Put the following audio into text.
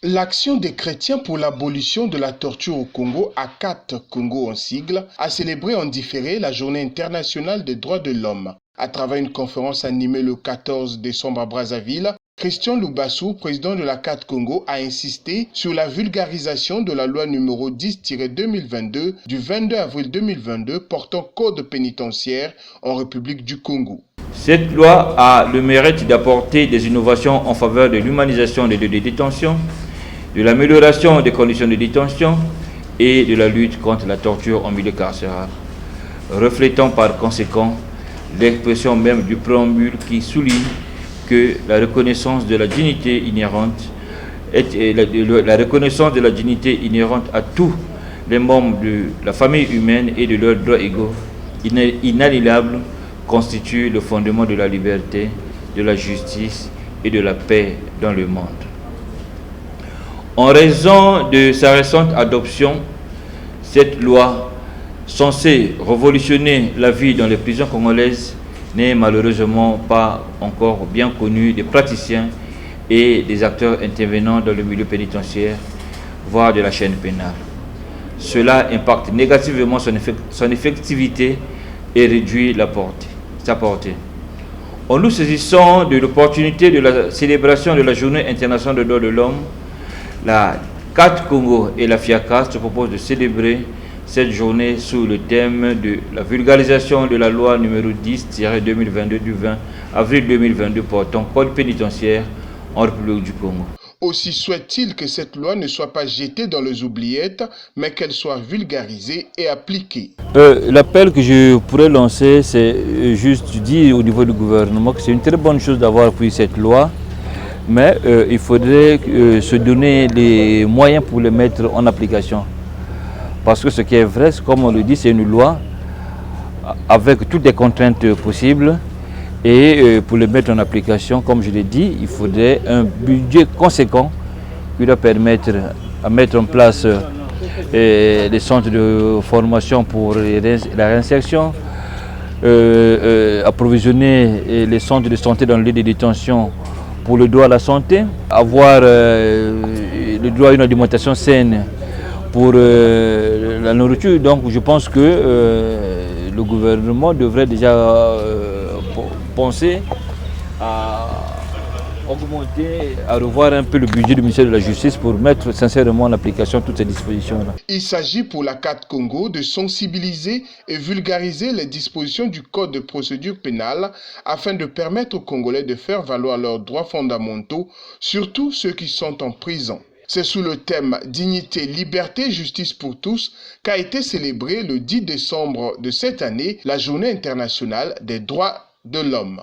L'Action des chrétiens pour l'abolition de la torture au Congo, ACAT Congo en sigle, a célébré en différé la Journée internationale des droits de l'homme. À travers une conférence animée le 14 décembre à Brazzaville, Christian Loubassou, président de l'ACAT Congo, a insisté sur la vulgarisation de la loi numéro 10-2022 du 22 avril 2022 portant code pénitentiaire en République du Congo. Cette loi a le mérite d'apporter des innovations en faveur de l'humanisation des lieux de détention, de l'amélioration des conditions de détention et de la lutte contre la torture en milieu carcéral, reflétant par conséquent l'expression même du préambule qui souligne que la reconnaissance de la dignité inhérente à tous les membres de la famille humaine et de leurs droits égaux inaliénables constitue le fondement de la liberté, de la justice et de la paix dans le monde. En raison de sa récente adoption, cette loi, censée révolutionner la vie dans les prisons congolaises, n'est malheureusement pas encore bien connue des praticiens et des acteurs intervenant dans le milieu pénitentiaire, voire de la chaîne pénale. Cela impacte négativement son effectivité et réduit sa portée. En nous saisissant de l'opportunité de la célébration de la Journée internationale des droits de l'homme, la CAT Congo et la FIACA se proposent de célébrer cette journée sous le thème de la vulgarisation de la loi numéro 10-2022 du 20 avril 2022 portant code pénitentiaire en République du Congo. Aussi souhaite-t-il que cette loi ne soit pas jetée dans les oubliettes, mais qu'elle soit vulgarisée et appliquée. L'appel que je pourrais lancer, c'est juste dire au niveau du gouvernement que c'est une très bonne chose d'avoir pris cette loi, mais il faudrait se donner les moyens pour les mettre en application. Parce que ce qui est vrai, comme on le dit, c'est une loi avec toutes les contraintes possibles. Et pour les mettre en application, comme je l'ai dit, il faudrait un budget conséquent qui doit permettre à mettre en place des centres de formation pour la réinsertion, approvisionner les centres de santé dans le lieu de détention pour le droit à la santé, avoir le droit à une alimentation saine pour la nourriture. Donc je pense que le gouvernement devrait déjà penser à augmenter, à revoir un peu le budget du ministère de la Justice pour mettre sincèrement en application toutes ces dispositions-là. Il s'agit pour la CAT Congo de sensibiliser et vulgariser les dispositions du Code de procédure pénale afin de permettre aux Congolais de faire valoir leurs droits fondamentaux, surtout ceux qui sont en prison. C'est sous le thème « Dignité, liberté, justice pour tous » qu'a été célébrée le 10 décembre de cette année la Journée internationale des droits de l'homme.